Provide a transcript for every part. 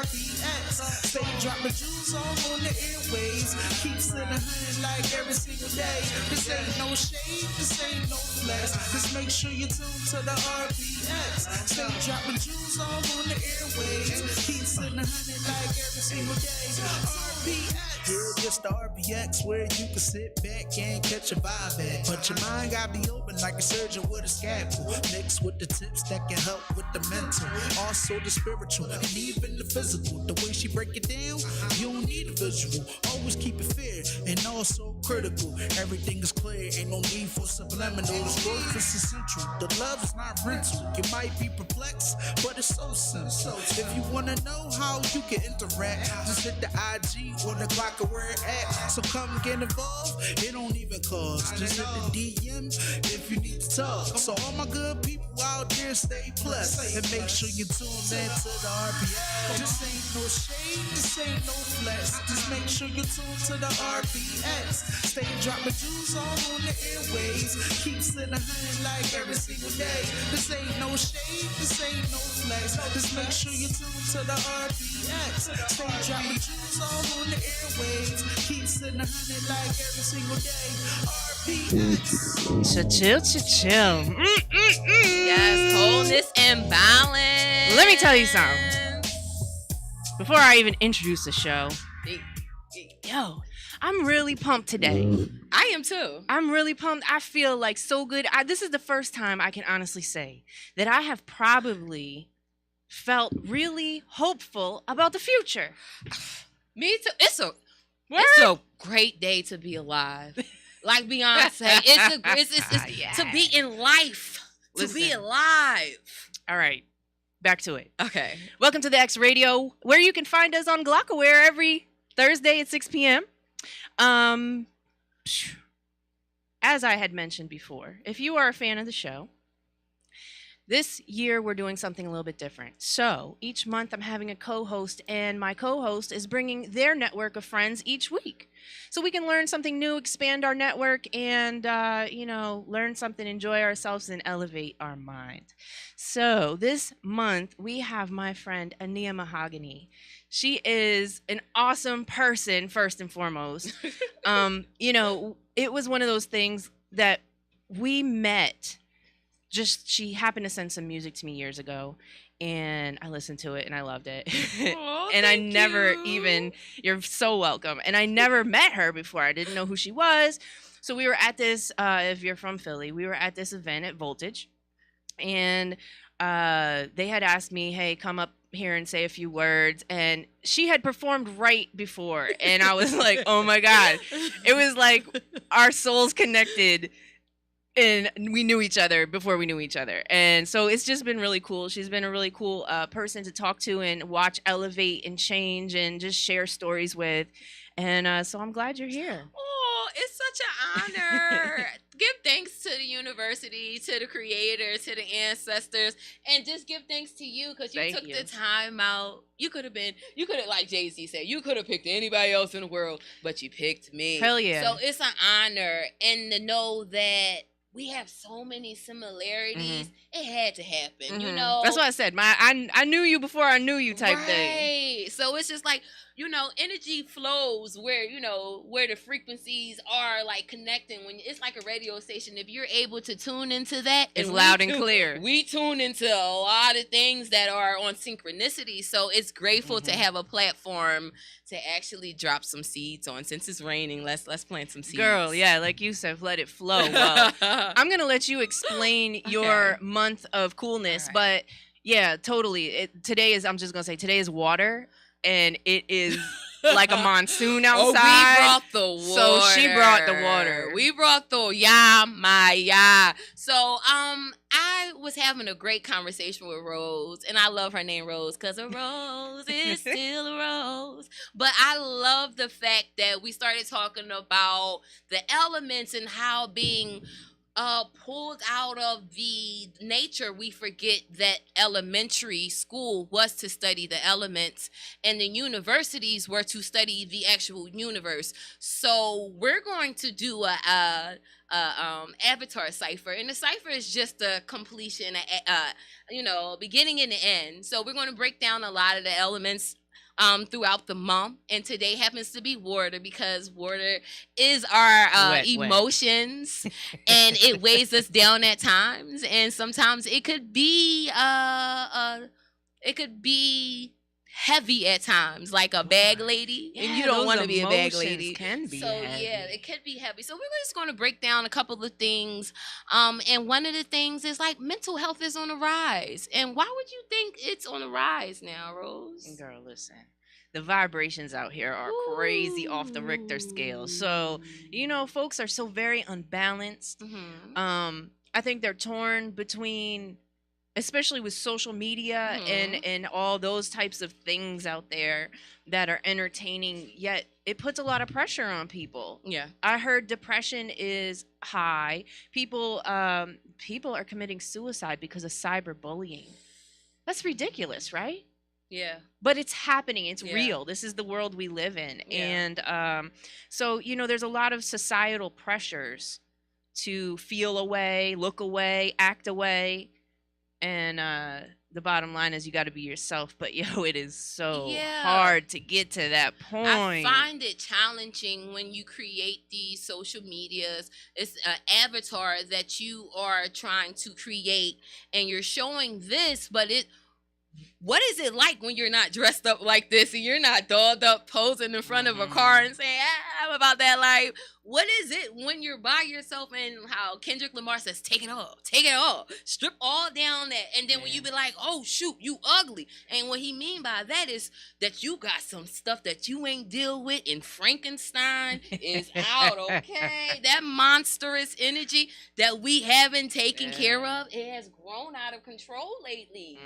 RBX. Stay dropping jewels all on the airways. Keep sending honey like every single day. This ain't no shade, this ain't no flex. Just make sure you tune to the RBX. Stay dropping jewels all on the airways. Keep sending honey like every single day. RBX. Yeah, just the RBX where you can sit back and catch a vibe at. But your mind gotta be open like a surgeon with a scalpel. Mixed with the tips that can help with the mental, also the spiritual, and even the physical. The way she break it down, you don't need a visual. Always keep it fair and also critical. Everything is clear, ain't no need for subliminals. Growth is essential. The love is not rental. You might be perplexed, but it's so simple. If you wanna know how you can interact, just hit the IG or the Glock or where it at. So come get involved. It don't even cost. Just hit the DM if you need to talk. So all my good people out there, stay blessed and make sure you tune in to the RBX. This ain't no shade, this ain't no flex. Just make sure you tune to the RBX. Stay dropping jewels all on the airways. Keep sending honey like every single day. This ain't no shade, this ain't no flex. Just make sure you tune to the RBX. Stay dropping jewels all on the airways. Keep sending honey like every single day. RBX. Chill. Yes, wholeness and balance. Let me tell you something. Before I even introduce the show, yo, I'm really pumped today. I am too. I'm really pumped. I feel like so good. This is the first time I can honestly say that I have probably felt really hopeful about the future. Me too. It's a great day to be alive. Like Beyonce, it's Yes. to be in life. To be alive. All right, back to it. Okay. Welcome to the X Radio, where you can find us on Glockaware every Thursday at 6 p.m. As I had mentioned before, if you are a fan of the show, this year we're doing something a little bit different. So each month I'm having a co-host, and my co-host is bringing their network of friends each week. So we can learn something new, expand our network, and, learn something, enjoy ourselves, and elevate our mind. So this month we have my friend Ania Mahogany. She is an awesome person, first and foremost. It was one of those things that we met. She happened to send some music to me years ago, and I listened to it and I loved it. Oh, and I thank never you. you're so welcome. And I never met her before. I didn't know who she was. So we were at this, if you're from Philly, we were at this event at Voltage, and they had asked me, hey, come up here and say a few words. And she had performed right before. And I was like, oh my God. It was like our souls connected. And we knew each other before we knew each other. And so it's just been really cool. She's been a really cool person to talk to and watch elevate and change and just share stories with. And so I'm glad you're here. Oh, it's such an honor. Give thanks to the university, to the creator, to the ancestors, and just give thanks to you because you took the time out. You could have, like Jay-Z said, you could have picked anybody else in the world, but you picked me. Hell yeah. So it's an honor, and to know that we have so many similarities. Mm-hmm. It had to happen, mm-hmm. That's what I said. I knew you before I knew you type thing. Right. So it's just like, energy flows where the frequencies are like connecting. When it's like a radio station, if you're able to tune into that, it's loud and clear. We tune into a lot of things that are on synchronicity. So it's grateful to have a platform to actually drop some seeds on. Since it's raining, let's plant some seeds. Girl, yeah, like you said, let it flow. Well, I'm gonna let you explain your month of coolness, right. But yeah, totally. Today is water. And it is like a monsoon outside. Oh, we brought the water. So she brought the water. We brought the ya. So I was having a great conversation with Rose, and I love her name Rose because a rose is still a rose. But I love the fact that we started talking about the elements and how being pulled out of the nature, we forget that elementary school was to study the elements and the universities were to study the actual universe. So we're going to do a avatar cipher, and the cipher is just a completion, beginning and the end. So we're going to break down a lot of the elements throughout the month. And today happens to be water because water is our Wet. emotions, and it weighs us down at times. And sometimes it could be heavy at times, like a bag lady, and you don't those want to be a bag emotions lady. can be So heavy. yeah, it could be heavy. So we're just going to break down a couple of things. And one of the things is like mental health is on the rise. And why would you think it's on the rise now, Rose? Girl, listen. The vibrations out here are crazy off the Richter scale. So, folks are so very unbalanced. I think they're torn between, especially with social media and all those types of things out there that are entertaining, yet it puts a lot of pressure on people. Yeah. I heard depression is high. People are committing suicide because of cyberbullying. That's ridiculous, right? Yeah. But it's happening. It's Yeah. real. This is the world we live in. Yeah. And so, there's a lot of societal pressures to feel away, look away, act away. And the bottom line is you got to be yourself. But, it is so hard to get to that point. I find it challenging when you create these social medias. It's an avatar that you are trying to create, and you're showing this, but what is it like when you're not dressed up like this and you're not dolled up posing in front of a car and saying, I'm about that life? What is it when you're by yourself, and how Kendrick Lamar says, take it all, strip all down that. And then when you be like, oh, shoot, you ugly. And what he mean by that is that you got some stuff that you ain't deal with, and Frankenstein is out, okay? That monstrous energy that we haven't taken care of, it has grown out of control lately.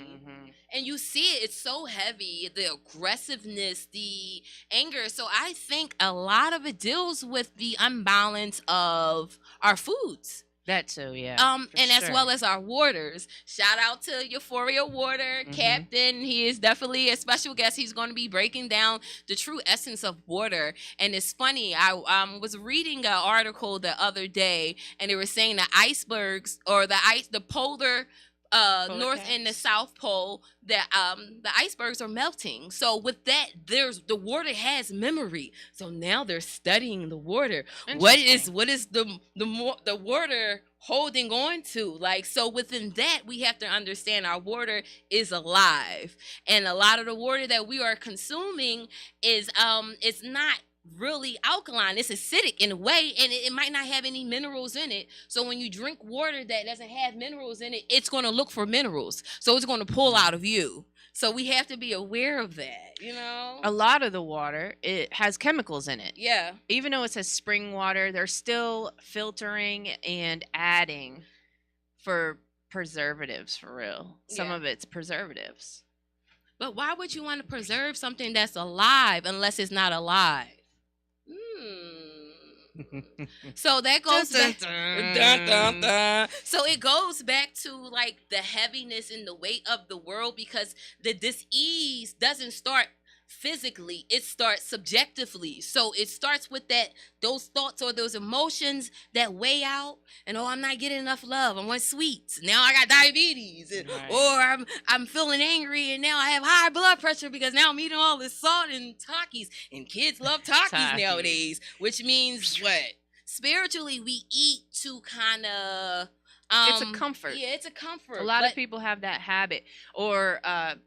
And you see it's so heavy, the aggressiveness, the anger. So I think a lot of it deals with the unbalance of our foods. That too, yeah. And as well as our waters. Shout out to Euphoria Water Captain. He is definitely a special guest. He's going to be breaking down the true essence of water. And it's funny, I was reading an article the other day, and they were saying the icebergs, or the polar north and the south pole, that the icebergs are melting. So with that, the water has memory. So now they're studying the water. What is the water holding on to? Like, so within that, we have to understand our water is alive, and a lot of the water that we are consuming is it's not really alkaline. It's acidic in a way, and it might not have any minerals in it. So when you drink water that doesn't have minerals in it, it's going to look for minerals. So it's going to pull out of you. So we have to be aware of that, A lot of the water, it has chemicals in it. Yeah. Even though it says spring water, they're still filtering and adding for preservatives, for real. Some of it's preservatives. But why would you want to preserve something that's alive unless it's not alive? So that goes back. So it goes back to like the heaviness and the weight of the world, because the dis-ease doesn't start physically, it starts subjectively. So it starts with those thoughts or those emotions that weigh out, and I'm not getting enough love, I want sweets, now I got diabetes, or I'm feeling angry, and now I have high blood pressure because now I'm eating all this salt and Takis, and kids love Takis nowadays, which means what? Spiritually, we eat to kind of it's a comfort. Yeah, it's a comfort. A lot of people have that habit. Or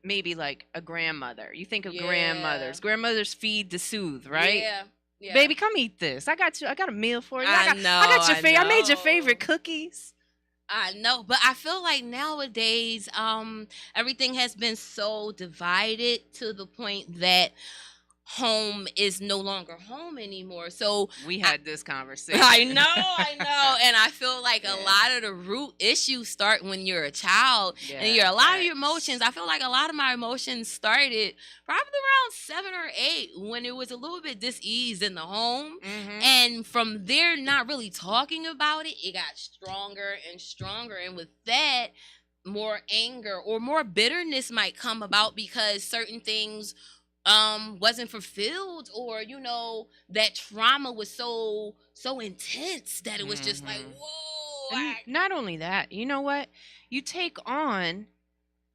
maybe like a grandmother. You think of grandmothers. Grandmothers feed to soothe, right? Yeah. Baby, come eat this. I got a meal for you. I got your favorite. I made your favorite cookies. I know, but I feel like nowadays, everything has been so divided to the point that home is no longer home anymore. So we had this conversation. I know. And I feel like a lot of the root issues start when you're a child, and a lot of your emotions. I feel like a lot of my emotions started probably around 7 or 8 when it was a little bit dis-ease in the home. And from there, not really talking about it, it got stronger and stronger. And with that, more anger or more bitterness might come about because certain things wasn't fulfilled, or that trauma was so intense that it was just like, whoa. Not only that, you know what, you take on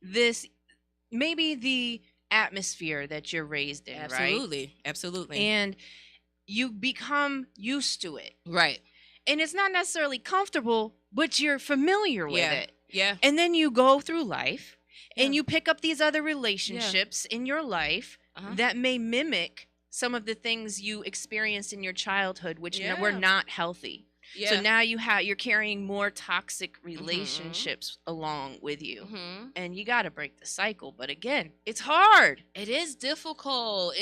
this, maybe the atmosphere that you're raised in, right? Absolutely. And you become used to it. Right. And it's not necessarily comfortable, but you're familiar with it. Yeah. And then you go through life and Yeah. you pick up these other relationships in your life that may mimic some of the things you experienced in your childhood, which were not healthy. Yeah. So now you're carrying more toxic relationships along with you. And you got to break the cycle. But again, it's hard. It is difficult.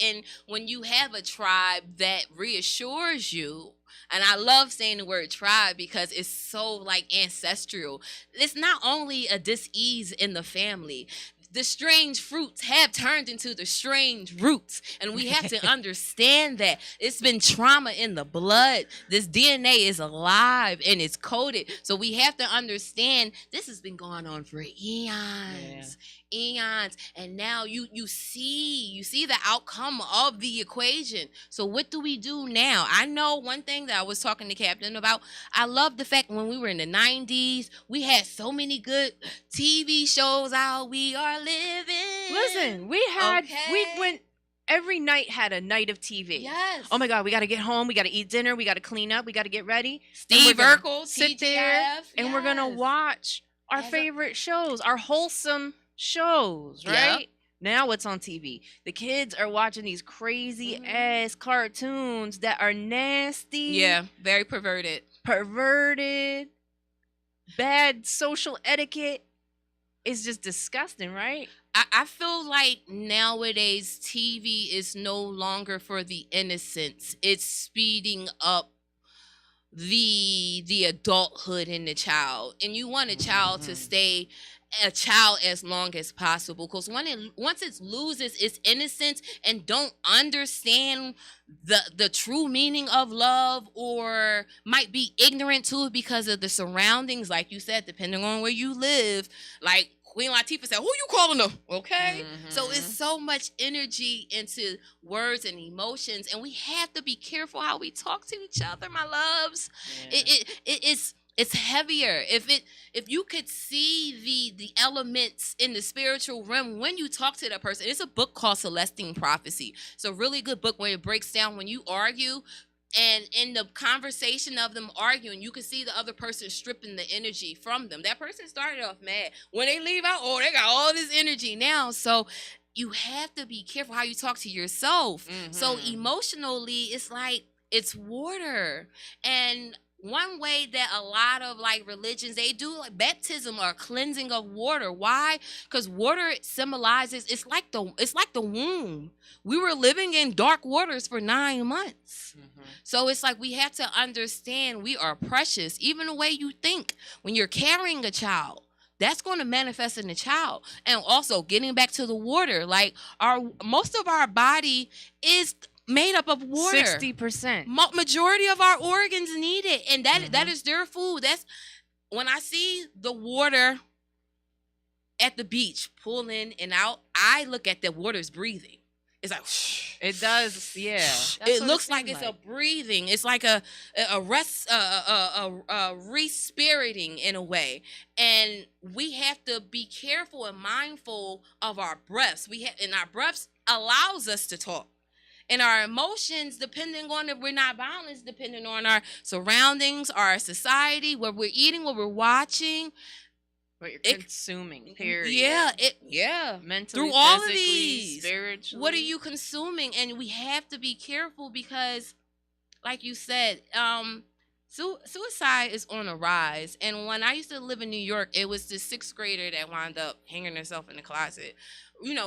And when you have a tribe that reassures you, and I love saying the word tribe because it's so like ancestral. It's not only a dis-ease in the family. The strange fruits have turned into the strange roots. And we have to understand that. It's been trauma in the blood. This DNA is alive and it's coded. So we have to understand this has been going on for eons. Eons. And now you see the outcome of the equation. So what do we do now? I know one thing that I was talking to Captain about. I love the fact when we were in the 90s, we had so many good TV shows out. We are living. Listen, we went every night had a night of TV. Yes. Oh my God, we got to get home. We got to eat dinner. We got to clean up. We got to get ready. Steve Urkel, sit there, and we're gonna watch our favorite shows, our wholesome shows, right? Yep. Now what's on TV? The kids are watching these crazy ass cartoons that are nasty. Yeah, very perverted. Bad social etiquette. It's just disgusting, right? I feel like nowadays TV is no longer for the innocents. It's speeding up the adulthood in the child. And you want a child to stay a child as long as possible, because once it loses its innocence and don't understand the true meaning of love, or might be ignorant to it because of the surroundings, like you said, depending on where you live, like Queen Latifah said, who you calling them? Okay. So it's so much energy into words and emotions, and we have to be careful how we talk to each other, my loves. It's heavier. If you could see the elements in the spiritual realm when you talk to that person. It's a book called Celestine Prophecy. It's a really good book where it breaks down when you argue, and in the conversation of them arguing, you can see the other person stripping the energy from them. That person started off mad. When they leave out, they got all this energy now. So you have to be careful how you talk to yourself. So emotionally, it's like it's water. And one way that a lot of like religions, they do like baptism or cleansing of water. Why? Because water symbolizes, it's like the womb. We were living in dark waters for 9 months. So it's like we have to understand we are precious. Even the way you think when you're carrying a child, that's going to manifest in the child. And also getting back to the water, like most of our body is made up of water. 60%. Majority of our organs need it, and that is their food. That's when I see the water at the beach pull in and out, I look at the water's breathing. It's like it does, yeah. It looks like it's a breathing. It's like a respirating in a way. And we have to be careful and mindful of our breaths. And our breaths allows us to talk. And our emotions, depending on if we're not balanced, depending on our surroundings, our society, what we're eating, what we're watching, what you're consuming, period. Yeah. Mentally, through all physically, of these, spiritually. what are you consuming? And we have to be careful because, like you said, suicide is on a rise. And when I used to live in New York, it was the 6th grader that wound up hanging herself in the closet.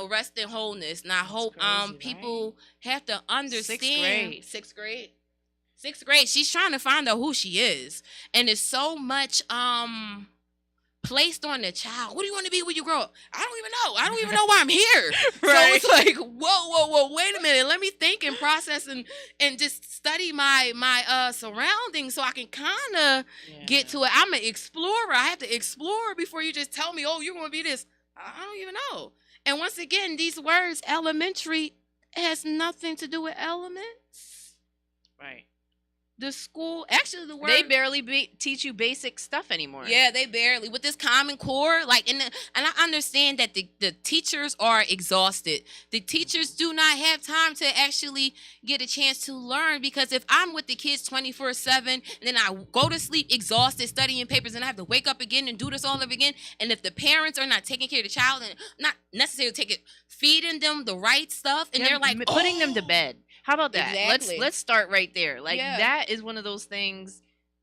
Rest in wholeness. And I hope crazy, people have to understand. 6th grade. 6th grade. She's trying to find out who she is. And it's so much placed on the child. What do you want to be when you grow up? I don't even know. I don't even know why I'm here. Right. So it's like, whoa, wait a minute. Let me think and process and just study my surroundings so I can kind of get to it. I'm an explorer. I have to explore before you just tell me, you're going to be this. I don't even know. And once again, these words, elementary, has nothing to do with elements. Right. the school, actually the word, They barely teach you basic stuff anymore. yeah, they barely, with this Common Core, like, and I understand that the teachers are exhausted. The teachers do not have time to actually get a chance to learn, because if I'm with the kids 24/7 and then I go to sleep exhausted studying papers and I have to wake up again and do this all over again, and if the parents are not taking care of the child and not necessarily feeding them the right stuff, and they're like putting them to bed. How about that? Exactly. Let's start right there. Like, Yeah. that is one of those things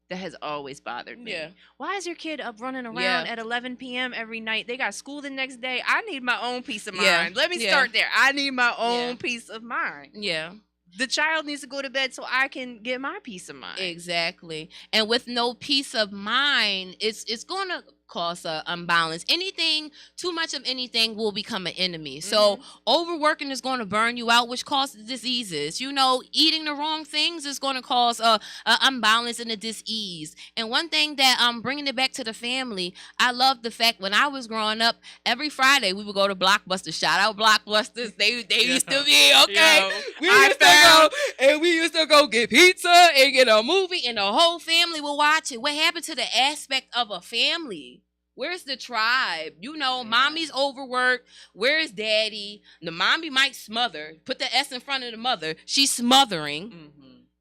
that has always bothered me. Yeah. Why is your kid up running around Yeah. at 11 p.m. every night? They got school the next day. I need my own peace of mind. Yeah. Let me Yeah. start there. I need my own Yeah. peace of mind. Yeah. The child needs to go to bed so I can get my peace of mind. Exactly. And with no peace of mind, it's going to cause a imbalance. Anything, too much of anything will become an enemy. So overworking is going to burn you out, which causes diseases. You know, eating the wrong things is going to cause a imbalance and a disease. And one thing that bringing it back to the family, I love the fact when I was growing up, every Friday we would go to Blockbuster. Shout out Blockbusters. They used to be okay. We used to go and we used to go get pizza and get a movie, and the whole family will watch it. What happened to the aspect of a family? Where's the tribe? You know, mommy's overworked. Where is daddy? The mommy might smother. Put the S in front of the mother. She's smothering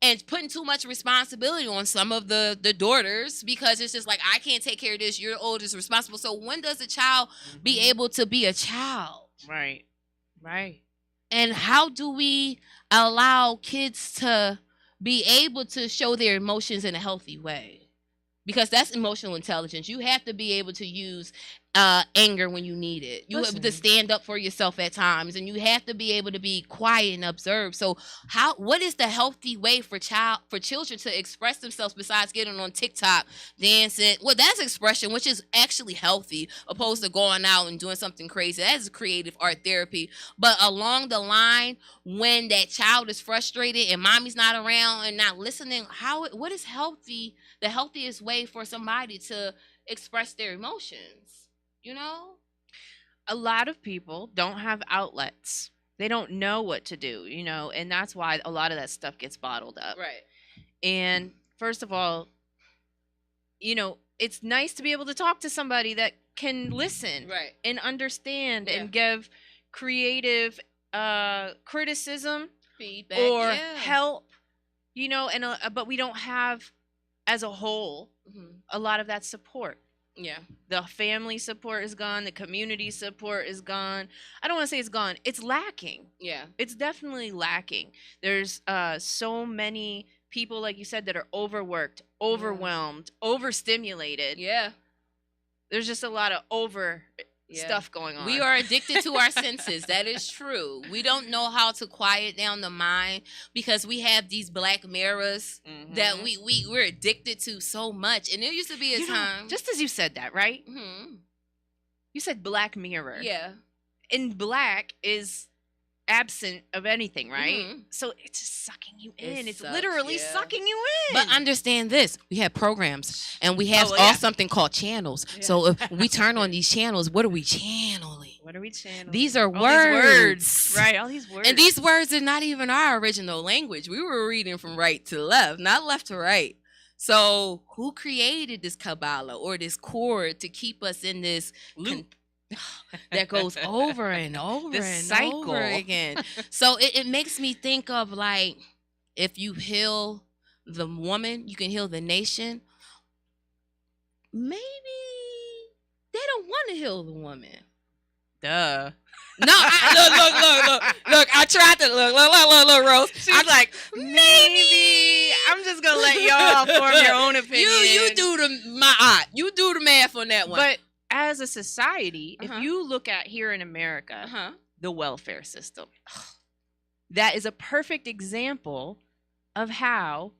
and putting too much responsibility on some of the daughters, because it's just like, I can't take care of this. You're oldest responsible. So when does a child be able to be a child? Right. Right. And how do we allow kids to be able to show their emotions in a healthy way? Because that's emotional intelligence. You have to be able to use anger when you need it. You have to stand up for yourself at times, and you have to be able to be quiet and observe. So what is the healthy way for children to express themselves besides getting on TikTok, dancing? Well, that's expression, which is actually healthy, opposed to going out and doing something crazy. That is creative art therapy. But along the line, when that child is frustrated and mommy's not around and not listening, what is healthy? The healthiest way for somebody to express their emotions, you know? A lot of people don't have outlets. They don't know what to do, you know, and that's why a lot of that stuff gets bottled up. Right. And first of all, you know, it's nice to be able to talk to somebody that can listen and understand and give creative criticism, feedback, or help, you know, and but we don't have, as a whole, a lot of that support. Yeah. The family support is gone. The community support is gone. I don't want to say it's gone. It's lacking. Yeah. It's definitely lacking. There's so many people, like you said, that are overworked, overwhelmed, overstimulated. Yeah. There's just a lot of stuff going on. We are addicted to our senses. That is true. We don't know how to quiet down the mind, because we have these black mirrors that we're addicted to so much. And there used to be a time. Just as you said that, right? You said black mirror. Yeah. And black is absent of anything, right? So it's just sucking you in. It's literally sucking you in. But understand this: we have programs, and we have something called channels. So if we turn on these channels, what are we channeling? What are we channeling? These are all words. These words, right? All these words, and these words are not even our original language. We were reading from right to left, not left to right. So who created this Kabbalah or this chord to keep us in this loop that goes over and over This and cycle over again? So it makes me think of, like, if you heal the woman, you can heal the nation. Maybe they don't want to heal the woman. Duh. No, look. I tried to look, Rose. She's like, maybe I'm just gonna let y'all form your own opinion. You do you do the math on that one. But as a society, if you look at here in America, the welfare system, that is a perfect example of how,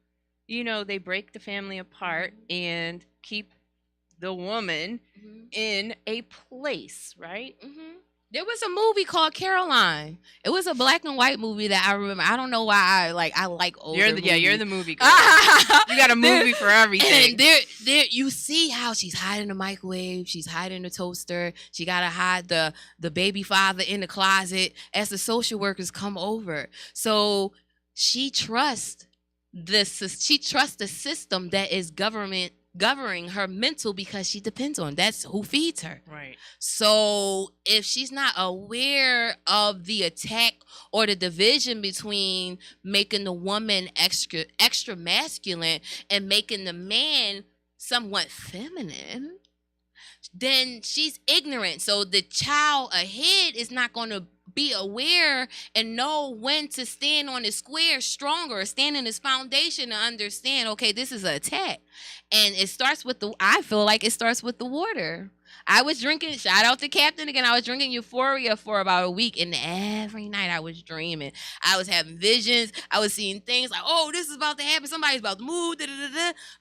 you know, they break the family apart and keep the woman in a place, right? There was a movie called Caroline. It was a black and white movie that I remember. I don't know why I like older movies. You're the movie girl. You got a movie for everything. And there you see how she's hiding the microwave, she's hiding the toaster, she gotta hide the baby father in the closet as the social workers come over. So she trusts she trusts the system that is governing her mental because she depends on that's who feeds her. Right. So if she's not aware of the attack or the division between making the woman extra masculine and making the man somewhat feminine, then she's ignorant. So the child ahead is not going to be aware and know when to stand on his square stronger, stand in his foundation to understand, okay, this is an attack. And it starts with I feel like it starts with the water. I was drinking, shout out to Captain again, I was drinking Euphoria for about a week, and every night I was dreaming. I was having visions. I was seeing things like, oh, this is about to happen. Somebody's about to move,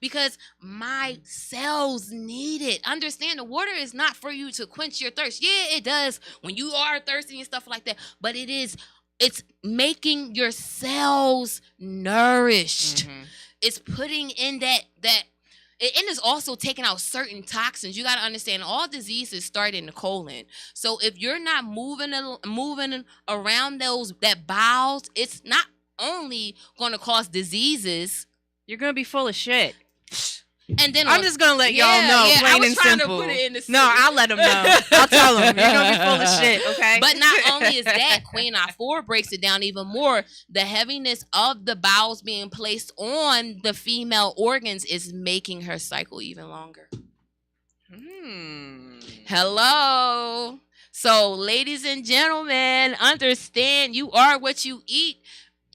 because my cells need it. Understand, the water is not for you to quench your thirst. Yeah, it does when you are thirsty and stuff like that, but it's making your cells nourished. Mm-hmm. It's putting in that and it's also taking out certain toxins. You got to understand, all diseases start in the colon. So if you're not moving around that bowels, it's not only going to cause diseases. You're going to be full of shit. And then I'm just going to let y'all know, plain and simple. To put it in the no, I'll let them know. I'll tell them. You're going to be full of shit, okay? But not only is that, Queen I4 breaks it down even more. The heaviness of the bowels being placed on the female organs is making her cycle even longer. Hello. So, ladies and gentlemen, understand you are what you eat.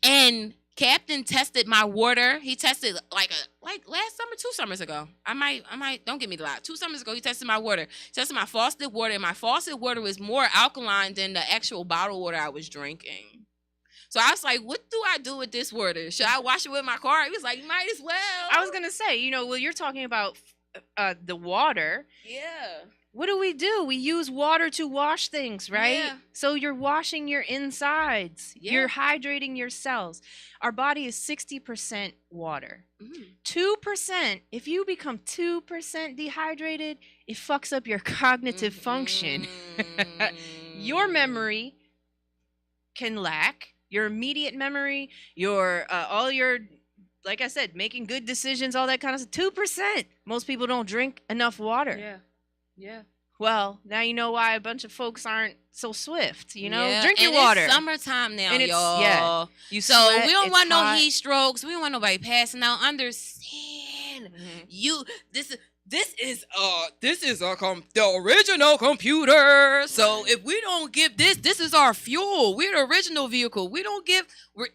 And Captain tested my water. He tested like last summer, 2 summers ago. I might, don't get me the lie. 2 summers ago, he tested my water. He tested my faucet water, and my faucet water was more alkaline than the actual bottled water I was drinking. So I was like, what do I do with this water? Should I wash it with my car? He was like, you might as well. I was going to say, you're talking about the water. Yeah. What do? We use water to wash things, right? Yeah. So you're washing your insides. Yeah. You're hydrating your cells. Our body is 60% water. 2%, if you become 2% dehydrated, it fucks up your cognitive function. Your memory can lack. Your immediate memory, all your, like I said, making good decisions, all that kind of stuff. 2%. Most people don't drink enough water. Yeah. Yeah. Well, now you know why a bunch of folks aren't so swift, Yeah. Drink your and water. It's summertime now, and y'all. Yeah. We don't want no heat strokes. We don't want nobody passing out. Understand. This is the original computer. So if we don't give this is our fuel. We're the original vehicle. We don't give,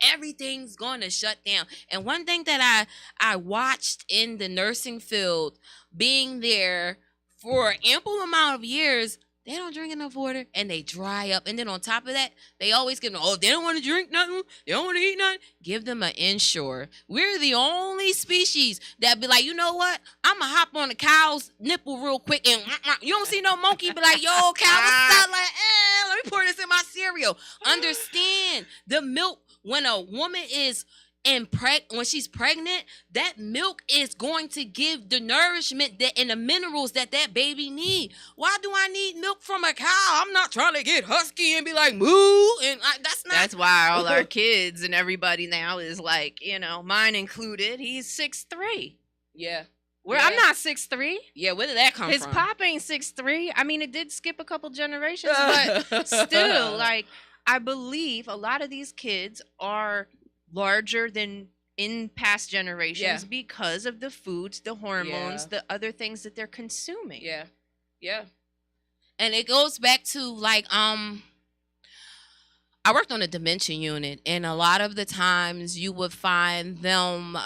everything's going to shut down. And one thing that I watched in the nursing field, being there for an ample amount of years, they don't drink enough water and they dry up. And then on top of that, they always give them, they don't want to drink nothing, they don't want to eat nothing. Give them an Ensure. We're the only species that be like, you know what? I'm going to hop on the cow's nipple real quick and you don't see no monkey be like, yo, cow, what's up? Like, let me pour this in my cereal. Understand, the milk, when a woman is when she's pregnant, that milk is going to give the nourishment and the minerals that baby need. Why do I need milk from a cow? I'm not trying to get husky and be like, moo. And that's why all our kids and everybody now is like, mine included, he's 6'3". Yeah. I'm not 6'3". Yeah, where did that come from? His pop ain't 6'3". I mean, it did skip a couple generations, but still, like, I believe a lot of these kids are larger than in past generations because of the foods, the hormones, the other things that they're consuming. Yeah. Yeah. And it goes back to like I worked on a dementia unit, and a lot of the times you would find them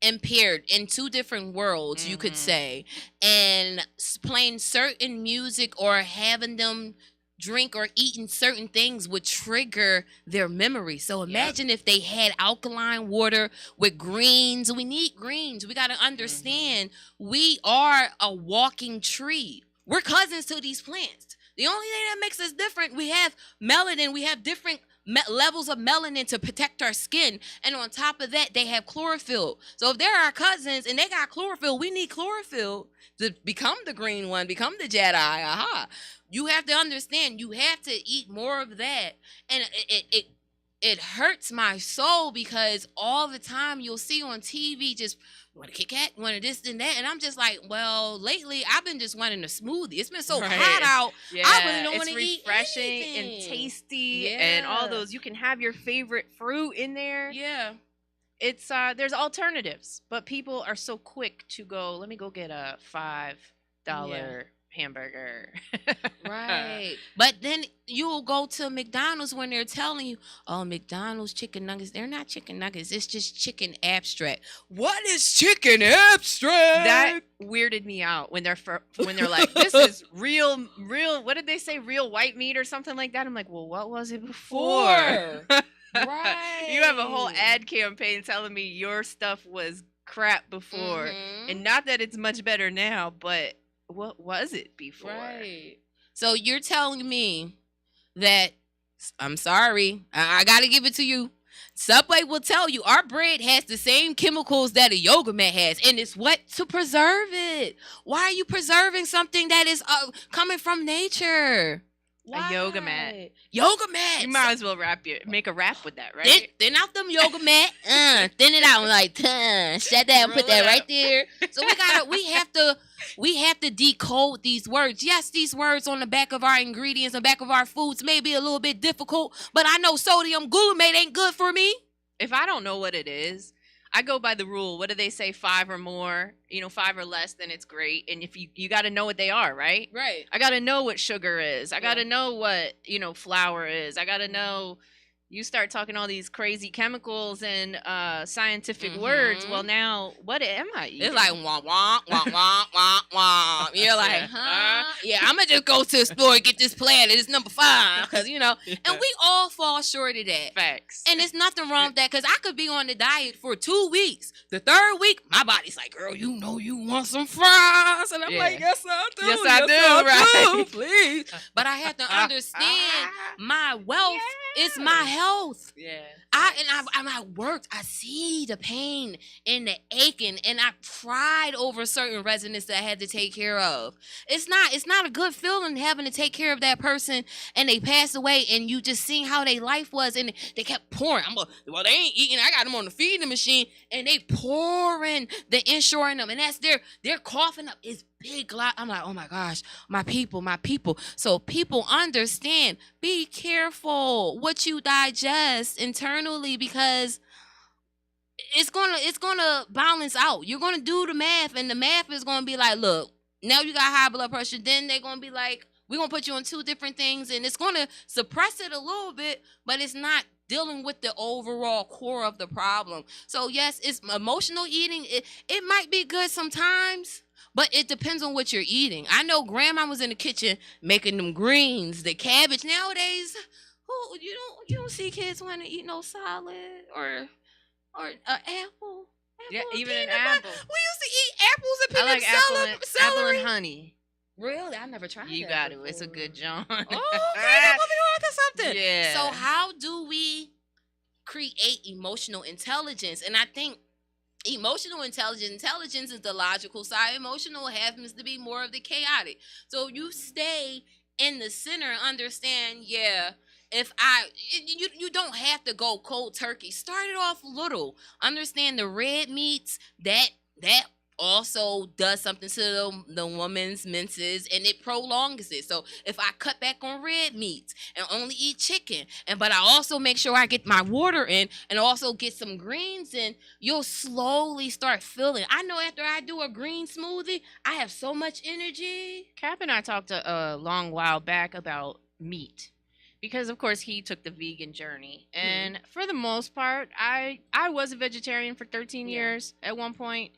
impaired in 2 different worlds, you could say, and playing certain music or having them drink or eating certain things would trigger their memory. So imagine if they had alkaline water with greens. We need greens. We got to understand we are a walking tree. We're cousins to these plants. The only thing that makes us different, we have melanin. We have different levels of melanin to protect our skin. And on top of that, they have chlorophyll. So if they're our cousins and they got chlorophyll, we need chlorophyll to become the green one, become the Jedi. Aha. You have to understand, you have to eat more of that. And it hurts my soul because all the time you'll see on TV just want a Kit Kat, want a this and that, and I'm just like, well, lately I've been just wanting a smoothie. It's been so hot out. Yeah, I really don't want to it's eat refreshing anything. and tasty, Yeah. and all those. You can have your favorite fruit in there. Yeah. It's there's alternatives, but people are so quick to go. Let me go get a $5 hamburger. Right. But then you'll go to McDonald's when they're telling you, oh, McDonald's chicken nuggets, they're not chicken nuggets. It's just chicken abstract. What is chicken abstract? That weirded me out when they're like, this is real, what did they say? Real white meat or something like that. I'm like, well, what was it before? Right. You have a whole ad campaign telling me your stuff was crap before. And not that it's much better now, but what was it before? Right. So you're telling me that, I'm sorry, I got to give it to you. Subway will tell you our bread has the same chemicals that a yoga mat has, and it's what? To preserve it. Why are you preserving something that is coming from nature? Why? A yoga mat. Yoga mat. You might as well make a wrap with that, right? Thin out them yoga mat. Thin it out. Like, shut that and put that right there. So we have to decode these words. Yes, these words on the back of our ingredients, on the back of our foods may be a little bit difficult, but I know sodium glutamate ain't good for me. If I don't know what it is, I go by the rule. What do they say? 5 or more, 5 or less, then it's great. And if you got to know what they are, right? Right. I got to know what sugar is. I got to know what, flour is. I got to know. You start talking all these crazy chemicals and scientific words. Well, now, what am I eating? It's like, wah, wah, wah, wah, wah, wah. You're like, huh? Yeah, I'm going to just go to the store and get this planet. It's number 5. Because, and we all fall short of that. Facts. And there's nothing wrong with that because I could be on the diet for 2 weeks. The 3rd week, my body's like, girl, you want some fries. And I'm like, yes, I do. Yes, I do. Right. Please. But I have to understand my wealth is my health. Yeah. I worked. I see the pain and the aching, and I cried over certain residents that I had to take care of. It's not a good feeling having to take care of that person and they passed away, and you just seeing how their life was, and they kept pouring. Well, they ain't eating. I got them on the feeding machine, and they pouring the insuring them, and that's they're coughing up. It's big lot. I'm like, oh my gosh, my people. So people understand, be careful what you digest internally because it's gonna balance out. You're gonna do the math, and the math is gonna be like, look, now you got high blood pressure. Then they're gonna be like, we're gonna put you on 2 different things, and it's gonna suppress it a little bit, but it's not dealing with the overall core of the problem. So yes, it's emotional eating. It might be good sometimes, but it depends on what you're eating. I know grandma was in the kitchen making them greens, the cabbage. Nowadays, you don't see kids want to eat no salad or an apple. Yeah, even an peanut apple. butter. We used to eat apples and peanut I like apple celery. and honey. Really? I never tried You that got it. before. It's a good John. Oh, okay. Put me on to something. Yeah. So how do we create emotional intelligence? And I think emotional intelligence is the logical side. Emotional happens to be more of the chaotic. So you stay in the center and understand, you don't have to go cold turkey. Start it off little. Understand the red meats that also does something to the woman's menses, and it prolongs it. So if I cut back on red meats and only eat chicken, but I also make sure I get my water in and also get some greens in, you'll slowly start feeling. I know after I do a green smoothie, I have so much energy. Cap and I talked a long while back about meat. Because, of course, he took the vegan journey. And for the most part, I was a vegetarian for 13 years at one point.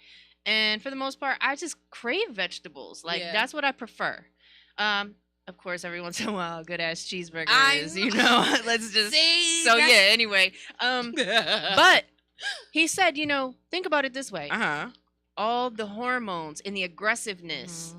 And for the most part, I just crave vegetables. That's what I prefer. Of course, every once in a while, a good-ass cheeseburger is, let's just... Anyway. But he said, think about it this way. Uh-huh. All the hormones and the aggressiveness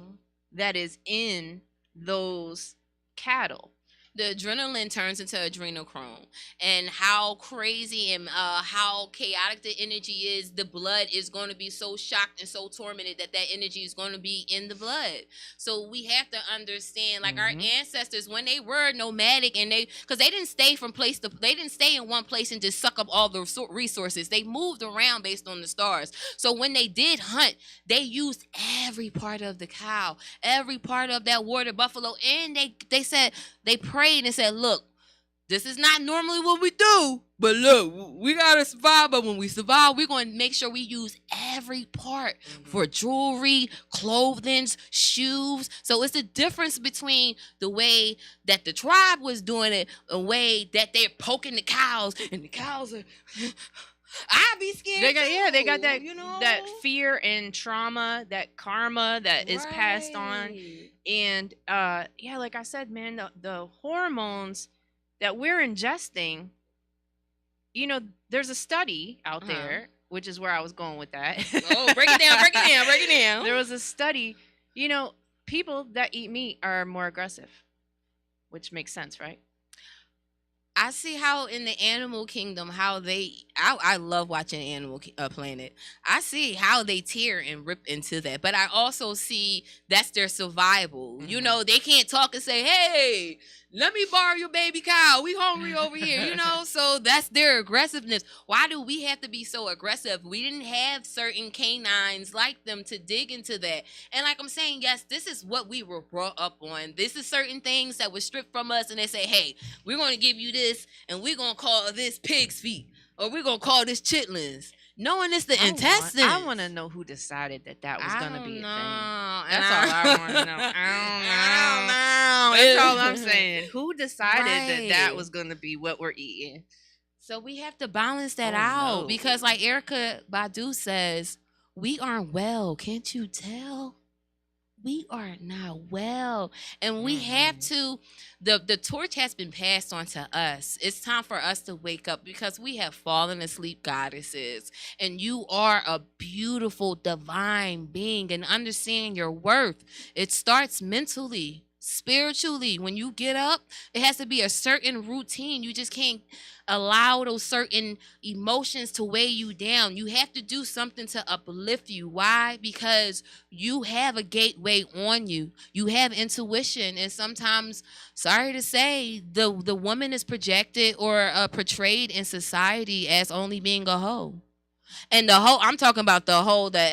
that is in those cattle. the adrenaline turns into adrenochrome, and how crazy and how chaotic the energy is. The blood is going to be so shocked and so tormented that that energy is going to be in the blood. So we have to understand, like our ancestors, when they were nomadic, and because they didn't stay from place to, they didn't stay in one place and just suck up all the resources. They moved around based on the stars. So when they did hunt, they used every part of the cow, every part of that water buffalo, and they said, they prayed and said, look, this is not normally what we do, but look, we gotta survive. But when we survive, we're going to make sure we use every part for jewelry, clothing, shoes. So it's the difference between the way that the tribe was doing it, a way that they're poking the cows, and the cows are. I'd be scared. They got that, you know, that fear and trauma, that karma that is passed on. And yeah, like I said, man, the hormones that we're ingesting, you know, there's a study out there, which is where I was going with that. Oh, break it down, break it down, break it down. There was a study, you know, people that eat meat are more aggressive, which makes sense, right? I see how in the animal kingdom, how I love watching Animal Planet. I see how they tear and rip into that. But I also see that's their survival. You know, they can't talk and say, hey, let me borrow your baby cow. We hungry over here, you know? So that's their aggressiveness. Why do we have to be so aggressive? We didn't have certain canines like them to dig into that. And like I'm saying, yes, this is what we were brought up on. This is certain things that were stripped from us, and they say, hey, we're going to give you this, and we're going to call this pig's feet, or we're going to call this chitlins. Knowing it's the intestines. I want to know who decided that was going to be a thing. That's all I want to know. I don't know. That's all I'm saying. Who decided that was going to be what we're eating? So we have to balance that out because, like Erica Badu says, we aren't well. Can't you tell? We are not well, and we have to. The torch has been passed on to us. It's time for us to wake up because we have fallen asleep, goddesses, and you are a beautiful divine being, and understand your worth. It starts mentally, spiritually. When you get up, it has to be a certain routine. You just can't allow those certain emotions to weigh you down. You have to do something to uplift you. Why? Because you have a gateway on you. You have intuition, and sometimes, sorry to say, the woman is projected or portrayed in society as only being a hoe. And the hoe, I'm talking about the hoe, the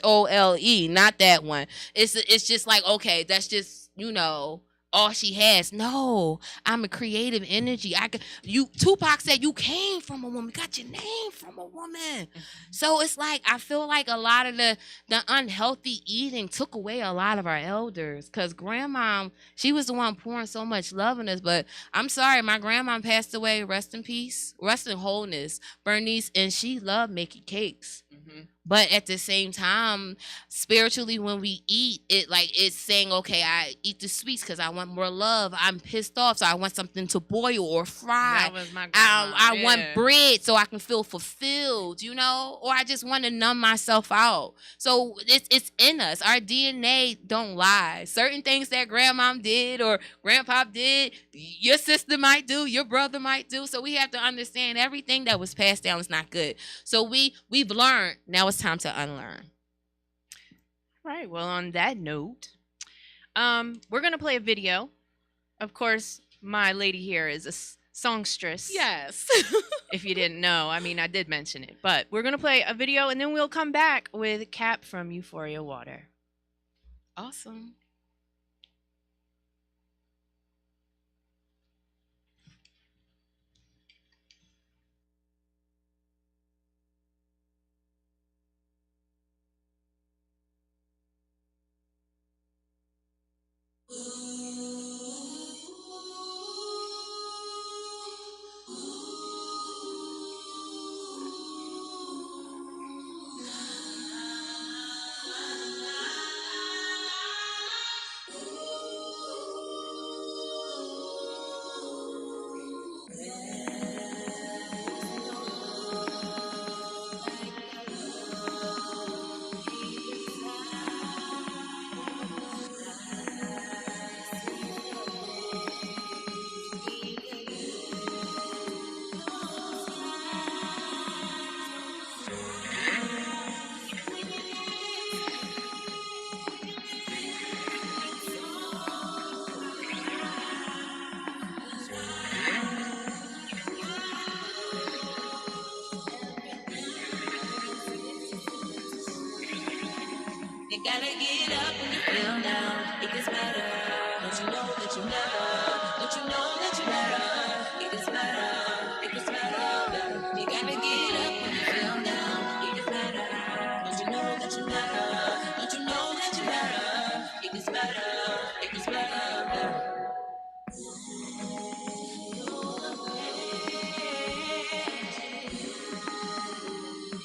HOLE, not that one. It's just like, okay, that's just, you know, all she has. No, I'm a creative energy. Tupac said you came from a woman, got your name from a woman. So it's like, I feel like a lot of the unhealthy eating took away a lot of our elders, because grandma, she was the one pouring so much love in us. But I'm sorry, my grandma passed away, rest in peace, rest in wholeness, Bernice, and she loved making cakes. But at the same time, spiritually, when we eat, it's saying, okay, I eat the sweets because I want more love. I'm pissed off, so I want something to boil or fry. That was my grandma. I want bread so I can feel fulfilled, you know? Or I just want to numb myself out. So it's in us. Our DNA don't lie. Certain things that grandma did or grandpa did, your sister might do, your brother might do. So we have to understand everything that was passed down is not good. So we've learned. Now it's time to unlearn. Right. Well, on that note, we're gonna play a video. Of course, my lady here is a songstress. Yes. If you didn't know, I mean, I did mention it, but we're gonna play a video, and then we'll come back with Cap from Euphoria Water. Awesome. You gotta get up when you feel down. It gets better. Don't you know that you never? Don't you know that you better? It gets better. It gets better. You gotta get up when you feel down. It gets better. Don't you know that you better? Don't you know that you better? It gets better. It gets better.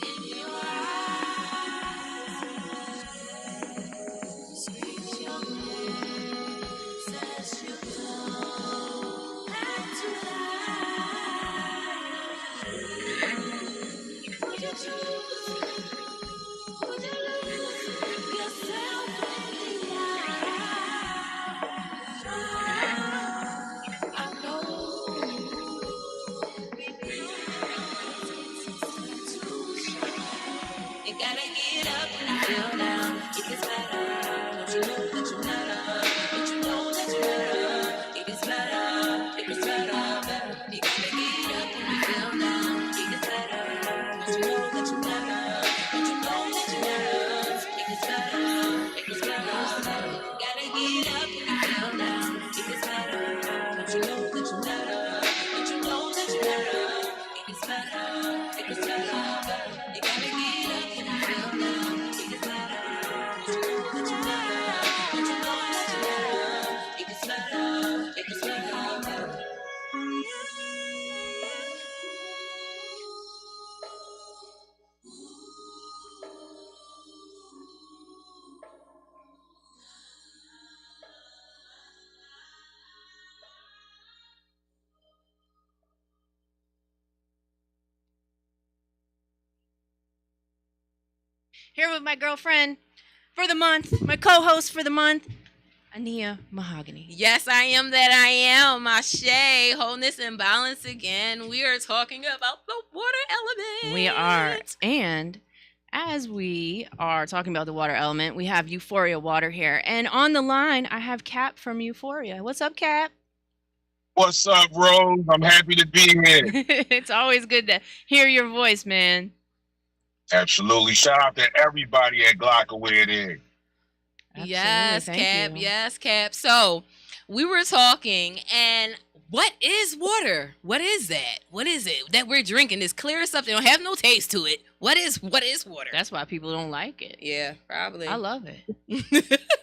In your eyes, speaks your name, says you don't have to lie. Would you choose? Would you lose yourself in the eye? I you gotta get up when you feel down. It gets better. Don't you know that you matter? Don't you know that you matter? It gets better. It gets better. You gotta get up when you feel down. It gets better. Don't you know that you matter? Don't you know that you matter? It gets better. It gets better. You gotta get up when you feel down. It gets better. Don't you know that you matter? Don't you know that you matter? It gets better. It gets better. You gotta get up when you feel down. It gets better. Don't you know that you matter? Don't you know that you matter? It gets better. It gets better. Here with my girlfriend for the month, my co-host for the month, Ania Mahogany. Yes, I am that I am. Ashe, wholeness and balance again. We are talking about the water element. We are. And as we are talking about the water element, we have Euphoria Water here. And on the line, I have Cap from Euphoria. What's up, Cap? What's up, Rose? I'm happy to be here. It's always good to hear your voice, man. Absolutely. Shout out to everybody at Glockaway there. Yes, Thank Cap. you. Yes, Cap. So we were talking, and what is water? What is that? What is it that we're drinking? It's clear stuff. They don't have no taste to it. What is water? That's why people don't like it. Yeah, probably. I love it.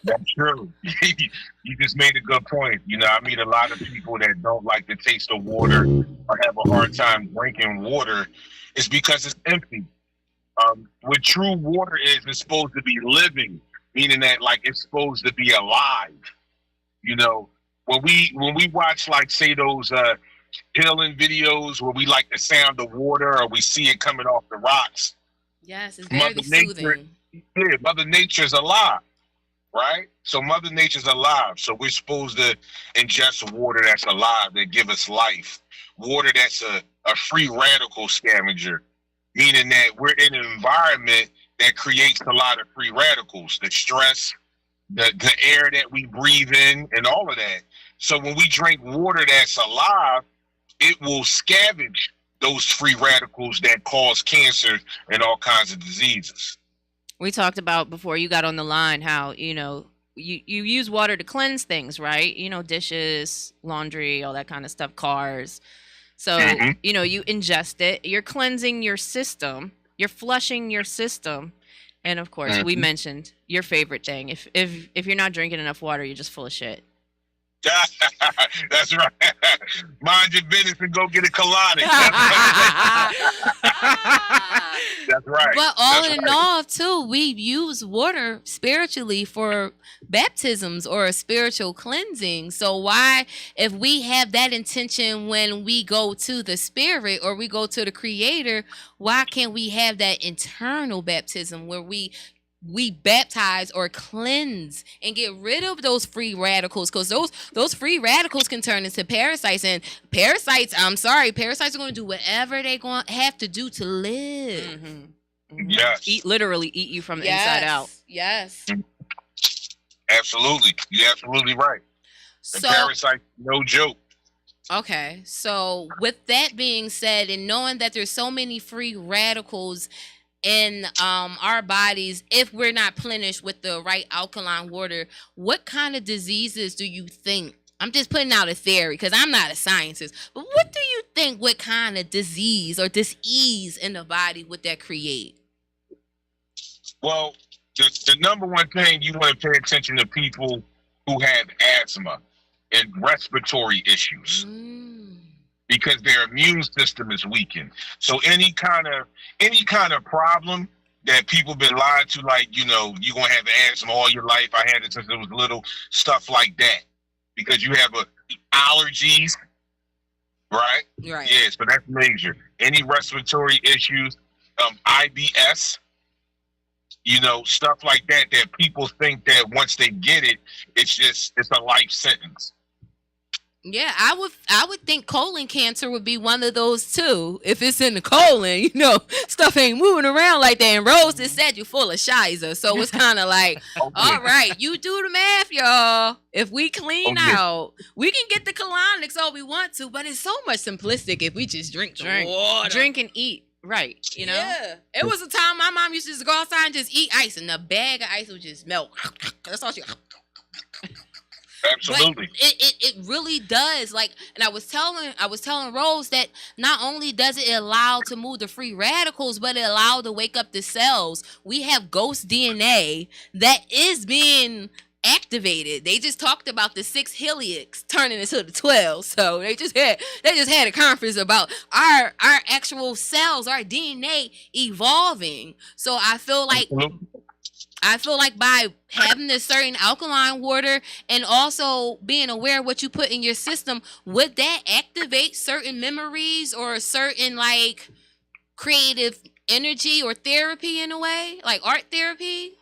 That's true. You just made a good point. You know, I meet a lot of people that don't like the taste of water or have a hard time drinking water. It's because it's empty. What true water is, it's supposed to be living, meaning that like it's supposed to be alive. You know, when we watch like say those healing videos where we like the sound of water or we see it coming off the rocks. Yes, it's very soothing. Yeah, Mother Nature's alive, right? So Mother Nature's alive. So we're supposed to ingest water that's alive, that give us life. Water that's a free radical scavenger, meaning that we're in an environment that creates a lot of free radicals, the stress, the air that we breathe in, and all of that. So when we drink water that's alive, it will scavenge those free radicals that cause cancer and all kinds of diseases. We talked about before you got on the line how, you know, you use water to cleanse things, right? You know, dishes, laundry, all that kind of stuff, cars. So, you know, you ingest it, you're cleansing your system, you're flushing your system. And of course, we mentioned your favorite thing. If you're not drinking enough water, you're just full of shit. That's right. Mind your business and go get a colonic. That's right. But all in all, too, we use water spiritually for baptisms or spiritual cleansing. So why, if we have that intention when we go to the Spirit or we go to the Creator, why can't we have that internal baptism where we baptize or cleanse and get rid of those free radicals, because those free radicals can turn into parasites, and parasites are going to do whatever they're going to have to do to live. Yes. Literally eat you from the inside out. Yes. Absolutely. You're absolutely right. And parasites, no joke. Okay, so with that being said, and knowing that there's so many free radicals in our bodies if we're not plenished with the right alkaline water. What kind of diseases do you think? I'm just putting out a theory because I'm not a scientist. But what do you think? What kind of disease or dis-ease in the body would that create? Well, the number one thing you want to pay attention to people who have asthma and respiratory issues because their immune system is weakened. So any kind of problem that people been lied to, like, you know, you're gonna have asthma all your life. I had it since I was little, stuff like that. Because you have allergies, right? Right. Yeah, so that's major. Any respiratory issues, IBS, you know, stuff like that people think that once they get it, it's a life sentence. Yeah, I would think colon cancer would be one of those too. If it's in the colon, you know, stuff ain't moving around like that. And Rose just said you're full of shiza, so it's kind of like, all right, you do the math, y'all. If we clean out, we can get the colonics all we want to, but it's so much simplistic if we just drink water, drink and eat. Right, you know? Yeah. It was a time my mom used to just go outside and just eat ice, and the bag of ice would just melt. That's all she. Absolutely. But it really does. Like, and I was telling Rose that not only does it allow to move the free radicals, but it allows to wake up the cells. We have ghost DNA that is being activated. They just talked about the 6 helix turning into the 12. So they just had a conference about our actual cells, our DNA evolving. So I feel like by having this certain alkaline water and also being aware of what you put in your system, would that activate certain memories or certain like creative energy or therapy in a way, like art therapy?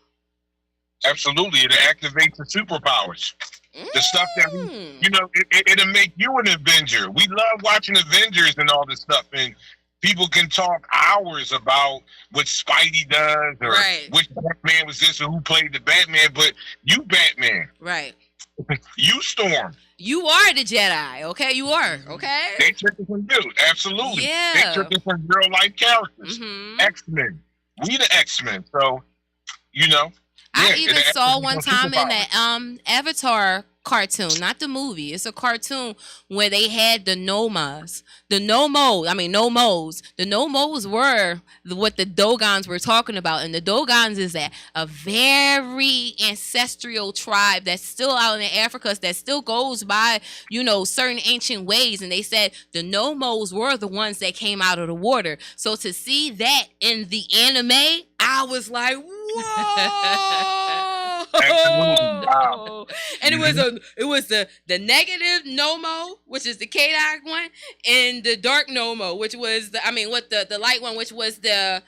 Absolutely. It activates the superpowers. The stuff that, you know, it'll make you an Avenger. We love watching Avengers and all this stuff. And people can talk hours about what Spidey does or which Batman was this or who played the Batman, but you Batman. Right. You Storm. You are the Jedi, okay? You are, okay? They took it from you, absolutely. Yeah. They took it from real life characters. X-Men. We the X-Men, so, you know. I even saw one time in that Avatar cartoon, not the movie. It's a cartoon where they had the Nomos. The Nomos were what the Dogons were talking about. And the Dogons is a very ancestral tribe that's still out in Africa that still goes by, you know, certain ancient ways. And they said the Nomos were the ones that came out of the water. So to see that in the anime, I was like, whoa. Wow. And it was the negative Nomo, which is the chaotic one, and the dark Nomo, which was the light one, which was that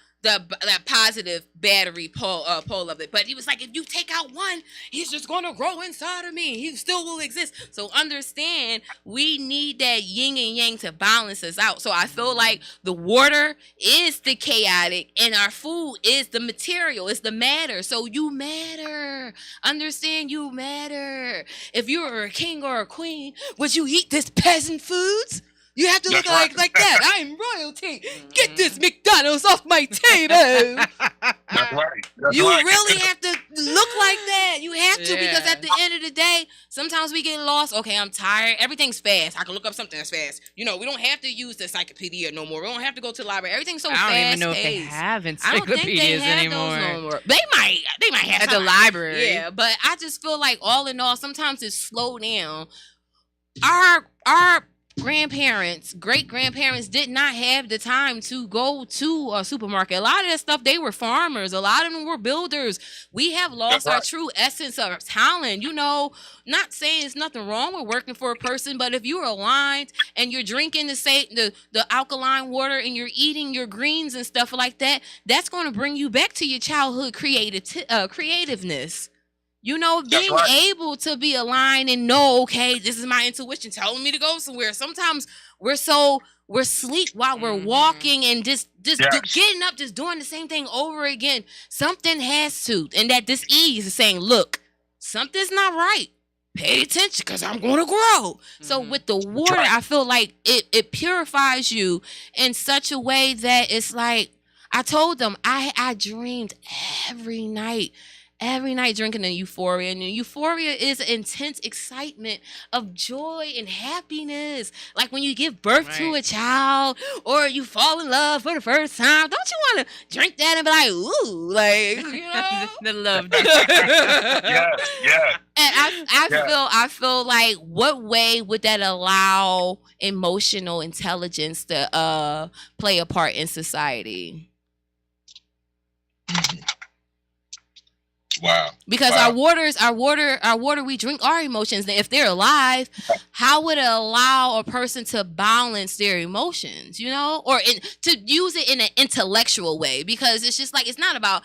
positive battery pole of it. But he was like, if you take out one, he's just gonna grow inside of me. He still will exist. So understand, we need that yin and yang to balance us out. So I feel like the water is the chaotic and our food is the material, it's the matter. So you matter. Understand, you matter. If you were a king or a queen, would you eat this peasant foods? You have to look like that. I'm royalty. Get this McDonald's off my table. That's right. You really have to look like that. You have to, because at the end of the day, sometimes we get lost. Okay, I'm tired. Everything's fast. I can look up something that's fast. You know, we don't have to use the encyclopedia no more. We don't have to go to the library. Everything's so fast. I don't even know if they have encyclopedias anymore. No more. They might have at the library. Yeah, but I just feel like all in all, sometimes it's slow down. Our grandparents, great grandparents did not have the time to go to a supermarket. A lot of that stuff, they were farmers. A lot of them were builders. We have lost our true essence of talent. You know, not saying it's nothing wrong with working for a person, but if you're aligned and you're drinking the alkaline water and you're eating your greens and stuff like that, that's going to bring you back to your childhood creativeness. You know, being able to be aligned and know, okay, this is my intuition telling me to go somewhere. Sometimes we're asleep while we're walking and just getting up, just doing the same thing over again. Something has to, and that dis-ease is saying, look, something's not right. Pay attention, because I'm going to grow. So with the water, I feel like it purifies you in such a way that it's like, I told them I dreamed every night. Every night drinking the euphoria. And the euphoria is intense excitement of joy and happiness. Like when you give birth to a child or you fall in love for the first time. Don't you want to drink that and be like, ooh, like, you know? The love. Yeah. And I feel like what way would that allow emotional intelligence to play a part in society? Wow. Because our water we drink are emotions. If they're alive, how would it allow a person to balance their emotions, you know? Or to use it in an intellectual way? Because it's just like, it's not about,